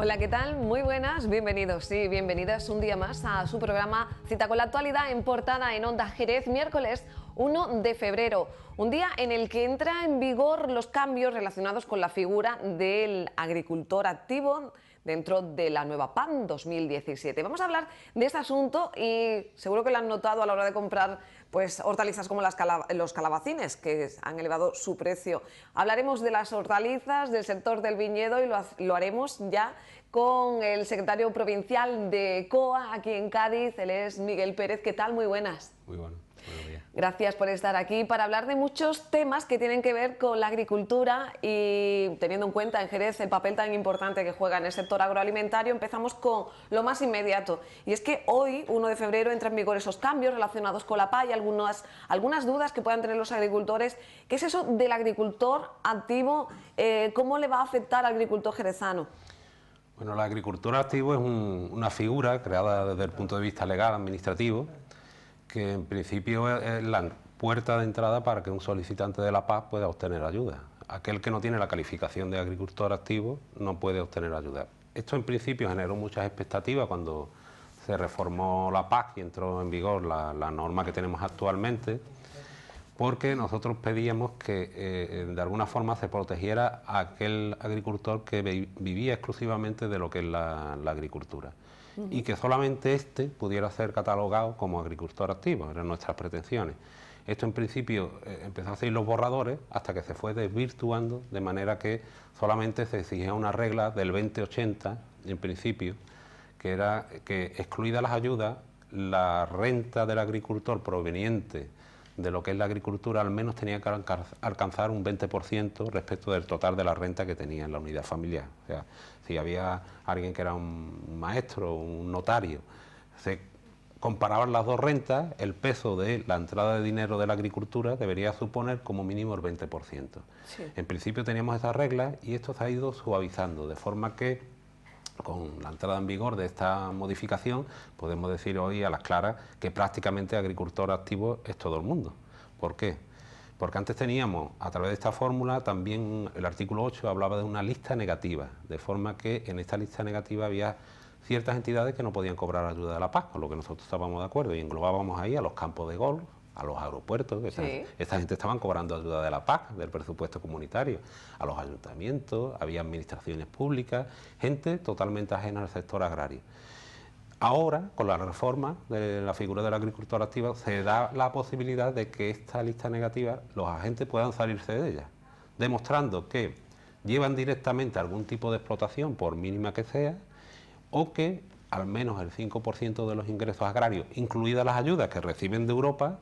Hola, ¿qué tal? Muy buenas, bienvenidos y bienvenidas un día más a su programa Cita con la Actualidad en Portada en Onda Jerez, miércoles 1 de febrero, un día en el que entra en vigor los cambios relacionados con la figura del agricultor activo dentro de la nueva PAC 2017. Vamos a hablar de este asunto y seguro que lo han notado a la hora de comprar pues hortalizas como los calabacines, que han elevado su precio. Hablaremos de las hortalizas, del sector del viñedo y lo haremos ya con el secretario provincial de COA aquí en Cádiz, él es Miguel Pérez. ¿Qué tal? Muy buenas. Muy bueno, buenos días. Gracias por estar aquí para hablar de muchos temas que tienen que ver con la agricultura y teniendo en cuenta en Jerez el papel tan importante que juega en el sector agroalimentario. Empezamos con lo más inmediato y es que hoy, 1 de febrero, entran en vigor esos cambios relacionados con la PAC y algunas dudas que puedan tener los agricultores. ¿Qué es eso del agricultor activo? ¿Cómo le va a afectar al agricultor jerezano? Bueno, el agricultor activo es una figura creada desde el punto de vista legal, administrativo, que en principio es la puerta de entrada para que un solicitante de la PAC pueda obtener ayuda. Aquel que no tiene la calificación de agricultor activo no puede obtener ayuda. Esto en principio generó muchas expectativas cuando se reformó la PAC y entró en vigor la norma que tenemos actualmente, porque nosotros pedíamos que de alguna forma se protegiera a aquel agricultor que vivía exclusivamente de lo que es la agricultura y que solamente éste pudiera ser catalogado como agricultor activo, eran nuestras pretensiones. Esto en principio empezó a hacer los borradores hasta que se fue desvirtuando, de manera que solamente se exigía una regla del 20-80 en principio, que era que excluidas las ayudas, la renta del agricultor proveniente de lo que es la agricultura al menos tenía que alcanzar un 20% respecto del total de la renta que tenía en la unidad familiar. O sea, si había alguien que era un maestro, un notario, se comparaban las dos rentas, el peso de la entrada de dinero de la agricultura debería suponer como mínimo el 20%. Sí. En principio teníamos esas reglas y esto se ha ido suavizando, de forma que con la entrada en vigor de esta modificación podemos decir hoy a las claras que prácticamente agricultor activo es todo el mundo. ¿Por qué? Porque antes teníamos, a través de esta fórmula, también el artículo 8 hablaba de una lista negativa, de forma que en esta lista negativa había ciertas entidades que no podían cobrar ayuda de la PAC, con lo que nosotros estábamos de acuerdo, y englobábamos ahí a los campos de golf, a los aeropuertos, que esta gente estaban cobrando ayuda de la PAC, del presupuesto comunitario, a los ayuntamientos, había administraciones públicas, gente totalmente ajena al sector agrario. Ahora, con la reforma de la figura del agricultor activo, se da la posibilidad de que esta lista negativa, los agentes puedan salirse de ella, demostrando que llevan directamente algún tipo de explotación, por mínima que sea, o que al menos el 5% de los ingresos agrarios, incluidas las ayudas que reciben de Europa,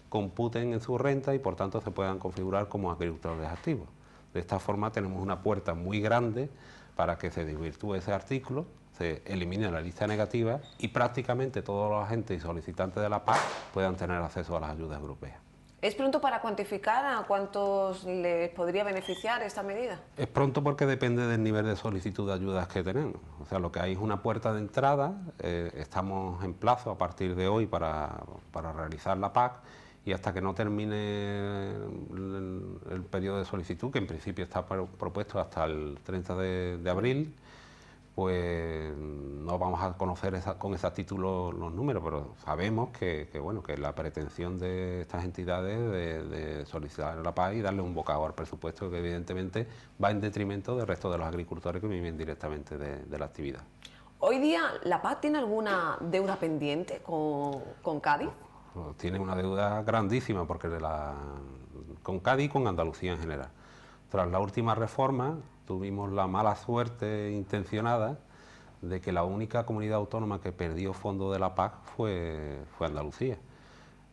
computen en su renta y por tanto se puedan configurar como agricultores activos. De esta forma tenemos una puerta muy grande para que se desvirtúe ese artículo, se elimine la lista negativa y prácticamente todos los agentes y solicitantes de la PAC puedan tener acceso a las ayudas europeas. ¿Es pronto para cuantificar a cuántos les podría beneficiar esta medida? Es pronto porque depende del nivel de solicitud de ayudas que tenemos. O sea, lo que hay es una puerta de entrada, estamos en plazo a partir de hoy para realizar la PAC y hasta que no termine el periodo de solicitud, que en principio está propuesto hasta el 30 de abril, pues no vamos a conocer con exactitud los números, pero sabemos que la pretensión de estas entidades de solicitar la PAC y darle un bocado al presupuesto que evidentemente va en detrimento del resto de los agricultores que viven directamente de la actividad. Hoy día, ¿la PAC tiene alguna deuda pendiente con Cádiz? Tiene una deuda grandísima porque con Cádiz y con Andalucía en general. Tras la última reforma tuvimos la mala suerte intencionada de que la única comunidad autónoma que perdió fondos de la PAC fue Andalucía.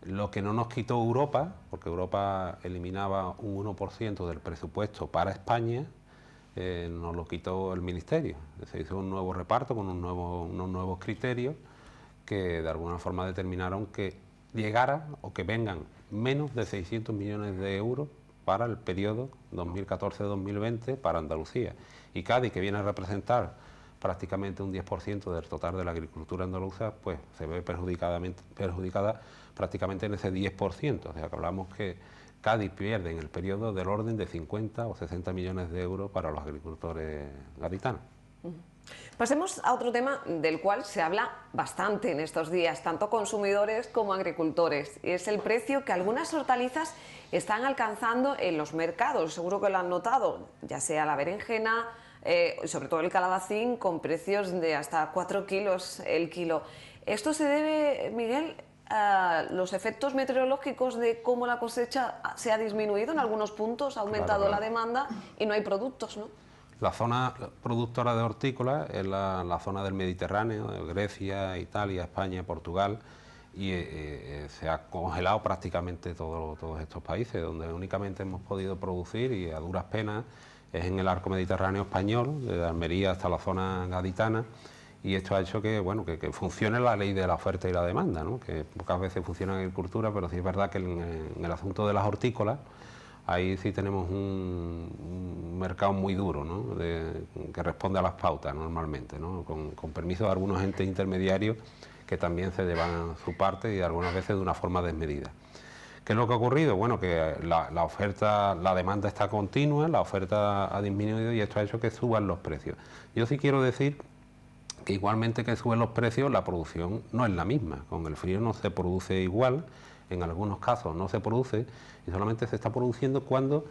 Lo que no nos quitó Europa, porque Europa eliminaba un 1% del presupuesto para España, nos lo quitó el Ministerio. Se hizo un nuevo reparto con unos nuevos criterios que de alguna forma determinaron que llegara o que vengan menos de 600 millones de euros para el periodo 2014-2020 para Andalucía. Y Cádiz, que viene a representar prácticamente un 10% del total de la agricultura andaluza, pues se ve perjudicada prácticamente en ese 10%. O sea, que hablamos que Cádiz pierde en el periodo del orden de 50 o 60 millones de euros para los agricultores gaditanos. Pasemos a otro tema del cual se habla bastante en estos días, tanto consumidores como agricultores. Es el precio que algunas hortalizas están alcanzando en los mercados. Seguro que lo han notado, ya sea la berenjena, sobre todo el calabacín, con precios de hasta 4 kilos el kilo. ¿Esto se debe, Miguel, a los efectos meteorológicos de cómo la cosecha se ha disminuido en algunos puntos, ha aumentado la demanda y no hay productos, ¿no? La zona productora de hortícolas es la zona del Mediterráneo, de Grecia, Italia, España, Portugal, y se ha congelado prácticamente todos estos países. Donde únicamente hemos podido producir, y a duras penas, es en el arco mediterráneo español, desde Almería hasta la zona gaditana, y esto ha hecho que, bueno, que funcione la ley de la oferta y la demanda, ¿no? Que pocas veces funciona en agricultura, pero sí es verdad que en el asunto de las hortícolas, ahí sí tenemos un mercado muy duro, ¿no? Que responde a las pautas normalmente, ¿no? Con permiso de algunos entes intermediarios que también se llevan su parte y algunas veces de una forma desmedida. ¿Qué es lo que ha ocurrido? Bueno, que la oferta, la demanda está continua, la oferta ha disminuido y esto ha hecho que suban los precios. Yo sí quiero decir que igualmente que suben los precios, la producción no es la misma. Con el frío no se produce igual, en algunos casos no se produce y solamente se está produciendo cuando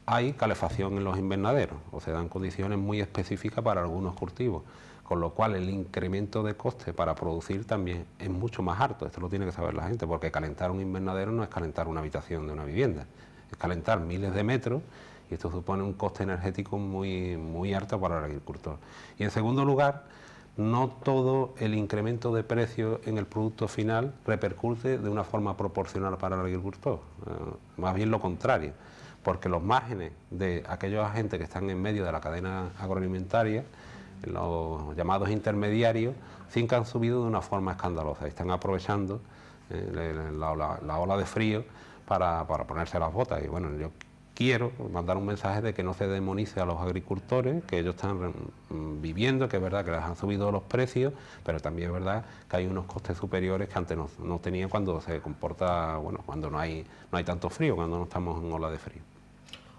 hay calefacción en los invernaderos o se dan condiciones muy específicas para algunos cultivos, con lo cual el incremento de coste para producir también es mucho más alto. Esto lo tiene que saber la gente, porque calentar un invernadero no es calentar una habitación de una vivienda, es calentar miles de metros y esto supone un coste energético muy alto para el agricultor. Y en segundo lugar, no todo el incremento de precios en el producto final repercute de una forma proporcional para el agricultor, más bien lo contrario, porque los márgenes de aquellos agentes que están en medio de la cadena agroalimentaria, los llamados intermediarios, sí que han subido de una forma escandalosa y están aprovechando la ola de frío para ponerse las botas. Y bueno, yo quiero mandar un mensaje de que no se demonice a los agricultores, que ellos están viviendo, que es verdad que les han subido los precios, pero también es verdad que hay unos costes superiores que antes no tenían cuando se comporta, bueno, cuando no hay tanto frío, cuando no estamos en ola de frío.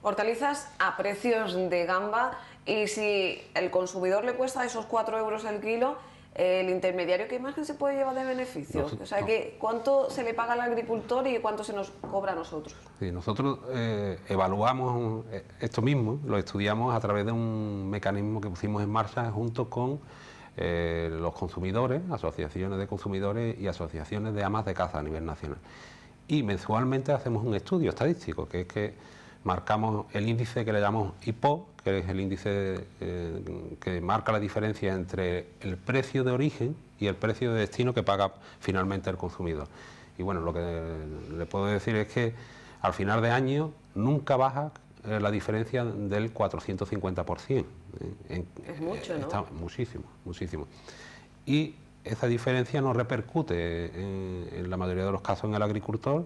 Hortalizas a precios de gamba, y si el consumidor le cuesta esos 4 euros el kilo, el intermediario, ¿qué margen se puede llevar de beneficio? O sea, ¿cuánto se le paga al agricultor y cuánto se nos cobra a nosotros? Sí, nosotros evaluamos esto mismo, lo estudiamos a través de un mecanismo que pusimos en marcha junto con los consumidores, asociaciones de consumidores y asociaciones de amas de caza a nivel nacional. Y mensualmente hacemos un estudio estadístico, que es que marcamos el índice que le llamamos IPO, que es el índice que marca la diferencia entre el precio de origen y el precio de destino que paga finalmente el consumidor. Y bueno, lo que le puedo decir es que al final de año nunca baja la diferencia del 450%. Es mucho, ¿no? Está muchísimo, muchísimo. Y esa diferencia no repercute en la mayoría de los casos en el agricultor.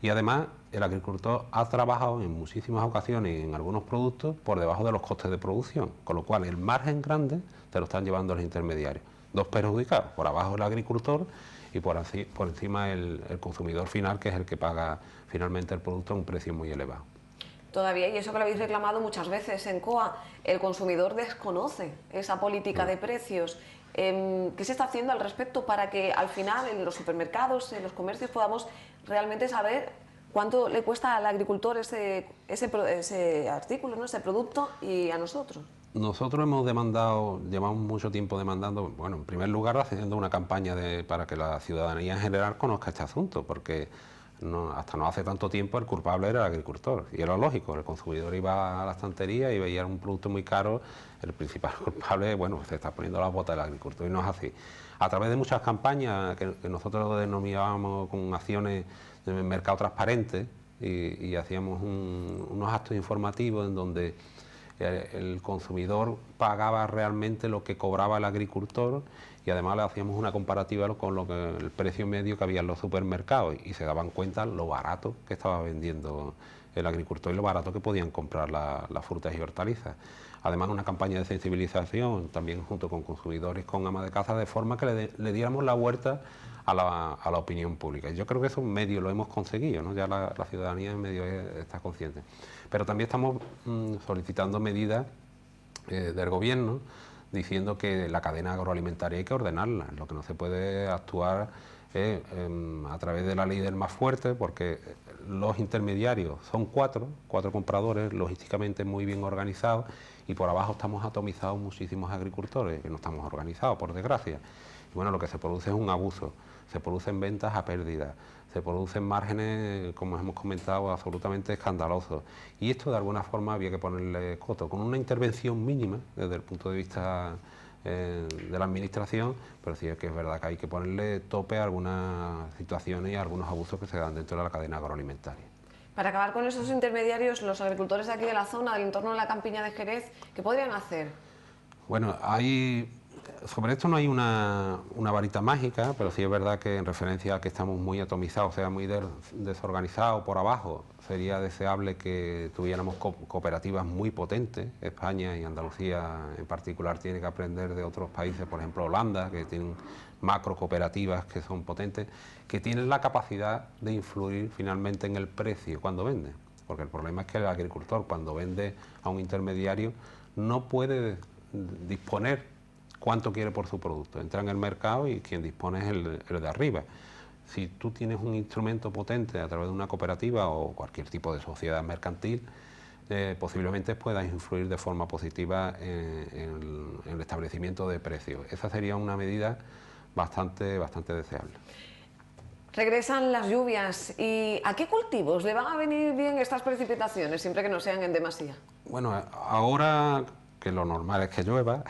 Y además el agricultor ha trabajado en muchísimas ocasiones en algunos productos por debajo de los costes de producción, con lo cual el margen grande te lo están llevando los intermediarios. Dos perjudicados, por abajo el agricultor y por encima el consumidor final, que es el que paga finalmente el producto a un precio muy elevado. Todavía, y eso que lo habéis reclamado muchas veces en COA, el consumidor desconoce esa política de precios. ¿Qué se está haciendo al respecto para que al final en los supermercados, en los comercios, podamos realmente saber cuánto le cuesta al agricultor ese artículo, ¿no? Ese producto, y a nosotros? Nosotros hemos llevamos mucho tiempo demandando, bueno, en primer lugar haciendo una campaña para que la ciudadanía en general conozca este asunto, porque hasta no hace tanto tiempo el culpable era el agricultor, y era lógico, el consumidor iba a la estantería y veía un producto muy caro, el principal culpable, bueno, se está poniendo las botas del agricultor, y no es así. A través de muchas campañas que nosotros denominábamos con acciones de mercado transparente, y hacíamos unos actos informativos en donde el consumidor pagaba realmente lo que cobraba el agricultor, y además le hacíamos una comparativa con el precio medio que había en los supermercados, y se daban cuenta lo barato que estaba vendiendo el agricultor y lo barato que podían comprar las frutas y hortalizas. Además, una campaña de sensibilización también junto con consumidores, con amas de caza, de forma que le diéramos la vuelta a la opinión pública. Y yo creo que eso en medio lo hemos conseguido, ¿no? Ya la ciudadanía en medio está consciente. Pero también estamos solicitando medidas del gobierno diciendo que la cadena agroalimentaria hay que ordenarla. Lo que no se puede actuar es a través de la ley del más fuerte, porque los intermediarios son cuatro compradores, logísticamente muy bien organizados, y por abajo estamos atomizados muchísimos agricultores, que no estamos organizados, por desgracia. Y bueno, lo que se produce es un abuso, se producen ventas a pérdida, se producen márgenes, como hemos comentado, absolutamente escandalosos. Y esto de alguna forma había que ponerle coto, con una intervención mínima desde el punto de vista de la administración, pero sí que es verdad que hay que ponerle tope a algunas situaciones y a algunos abusos que se dan dentro de la cadena agroalimentaria. Para acabar con esos intermediarios, los agricultores de aquí de la zona, del entorno de la campiña de Jerez, ¿qué podrían hacer? Bueno, sobre esto no hay una varita mágica, pero sí es verdad que en referencia a que estamos muy atomizados, o sea, muy desorganizados por abajo, sería deseable que tuviéramos cooperativas muy potentes. España y Andalucía en particular tienen que aprender de otros países, por ejemplo Holanda, que tienen macro cooperativas que son potentes, que tienen la capacidad de influir finalmente en el precio cuando vende. Porque el problema es que el agricultor, cuando vende a un intermediario, no puede disponer cuánto quiere por su producto. Entra en el mercado y quien dispone es el de arriba. Si tú tienes un instrumento potente a través de una cooperativa o cualquier tipo de sociedad mercantil, posiblemente puedas influir de forma positiva en el establecimiento de precios. Esa sería una medida bastante deseable. Regresan las lluvias y ¿a qué cultivos le van a venir bien estas precipitaciones, siempre que no sean en demasía? Bueno, ahora que lo normal es que llueva,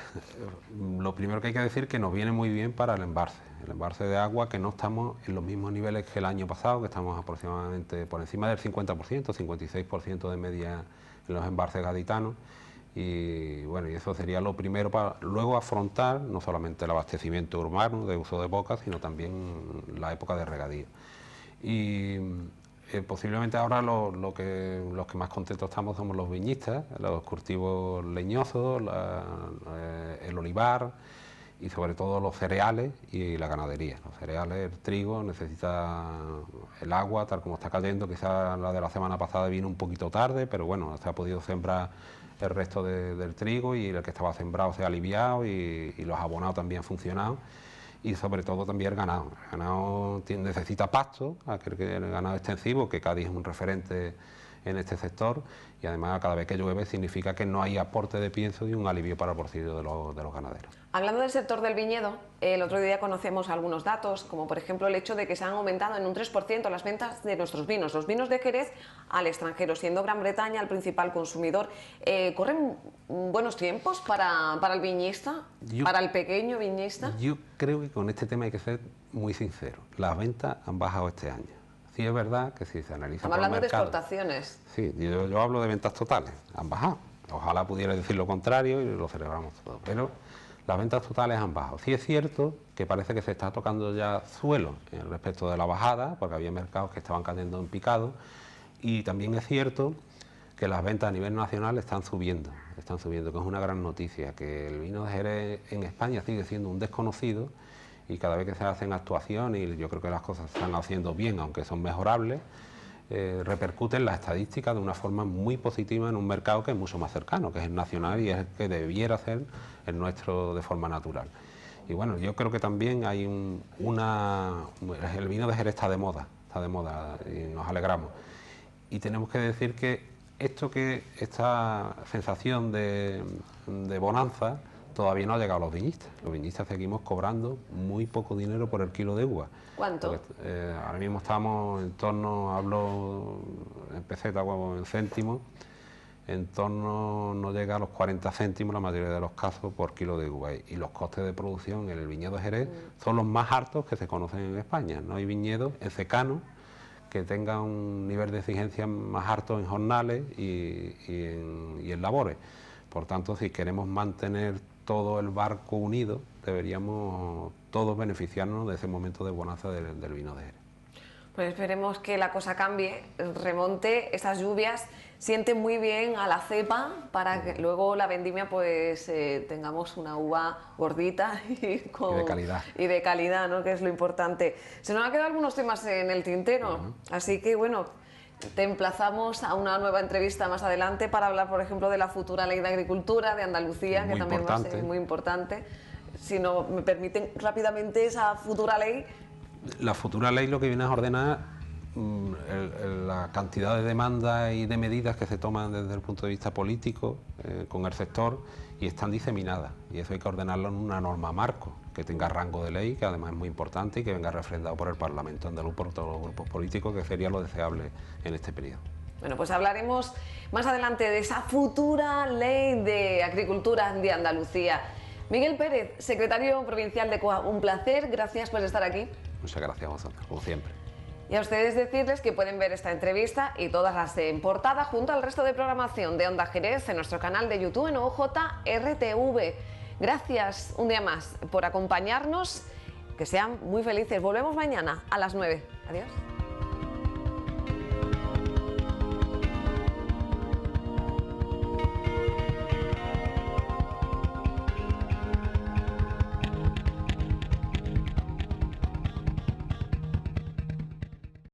lo primero que hay que decir es que nos viene muy bien para el embalse de agua, que no estamos en los mismos niveles que el año pasado, que estamos aproximadamente por encima del 50%, 56% de media en los embalses gaditanos, y bueno, y eso sería lo primero para luego afrontar no solamente el abastecimiento urbano de uso de bocas, sino también la época de regadío. Y posiblemente ahora los que más contentos estamos somos los viñistas, los cultivos leñosos, el olivar y sobre todo los cereales y la ganadería. Los cereales, el trigo necesita el agua tal como está cayendo, quizás la de la semana pasada vino un poquito tarde, pero bueno, se ha podido sembrar el resto del trigo y el que estaba sembrado se ha aliviado y los abonados también han funcionado. Y sobre todo también el ganado. El ganado necesita pasto, el ganado extensivo, que Cádiz es un referente en este sector, y además cada vez que llueve significa que no hay aporte de pienso y un alivio para el bolsillo de los ganaderos. Hablando del sector del viñedo, el otro día conocemos algunos datos, como por ejemplo el hecho de que se han aumentado en un 3% las ventas de nuestros vinos, los vinos de Jerez al extranjero, siendo Gran Bretaña el principal consumidor. ¿Corren buenos tiempos para el viñista, para el pequeño viñista? Yo creo que con este tema hay que ser muy sincero. Las ventas han bajado este año. Sí es verdad que si se analiza Estamos hablando de exportaciones. Sí, yo hablo de ventas totales, han bajado. Ojalá pudiera decir lo contrario y lo celebramos todo, pero las ventas totales han bajado. Sí es cierto que parece que se está tocando ya suelo respecto de la bajada, porque había mercados que estaban cayendo en picado, y también es cierto que las ventas a nivel nacional están subiendo, que es una gran noticia, que el vino de Jerez en España sigue siendo un desconocido, y cada vez que se hacen actuaciones, y yo creo que las cosas se están haciendo bien, aunque son mejorables, repercuten las estadísticas de una forma muy positiva en un mercado que es mucho más cercano, que es el nacional y es el que debiera ser el nuestro de forma natural. Y bueno, yo creo que también hay el vino de Jerez está de moda y nos alegramos. Y tenemos que decir que esta sensación de bonanza todavía no ha llegado a los viñistas. Los viñistas seguimos cobrando muy poco dinero por el kilo de uva. ¿Cuánto? Porque, ahora mismo estamos en torno, hablo en peseta o en céntimos, en torno no llega a los 40 céntimos la mayoría de los casos por kilo de uva. Y los costes de producción en el viñedo de Jerez son los más altos que se conocen en España. No hay viñedos en secano que tengan un nivel de exigencia más alto en jornales y en labores. Por tanto, si queremos mantener todo el barco unido, deberíamos todos beneficiarnos de ese momento de bonanza del vino de Jerez. Pues esperemos que la cosa cambie, remonte, esas lluvias sienten muy bien a la cepa para que luego la vendimia pues tengamos una uva gordita y de calidad, ¿no? Que es lo importante. Se nos han quedado algunos temas en el tintero, así que bueno, Te emplazamos a una nueva entrevista más adelante para hablar, por ejemplo, de la futura ley de agricultura de Andalucía, que también va a ser muy importante. Si no me permiten rápidamente, esa futura ley. La futura ley lo que viene a ordenar la cantidad de demandas y de medidas que se toman desde el punto de vista político con el sector y están diseminadas. Y eso hay que ordenarlo en una norma marco, que tenga rango de ley, que además es muy importante y que venga refrendado por el Parlamento andaluz, por todos los grupos políticos, que sería lo deseable en este periodo. Bueno, pues hablaremos más adelante de esa futura ley de agricultura de Andalucía. Miguel Pérez, secretario provincial de COA, un placer, gracias por estar aquí. Muchas gracias a vosotros, como siempre. Y a ustedes decirles que pueden ver esta entrevista y todas las en portada junto al resto de programación de Onda Jerez en nuestro canal de YouTube en OJRTV. Gracias un día más por acompañarnos, que sean muy felices. Volvemos mañana a las 9. Adiós.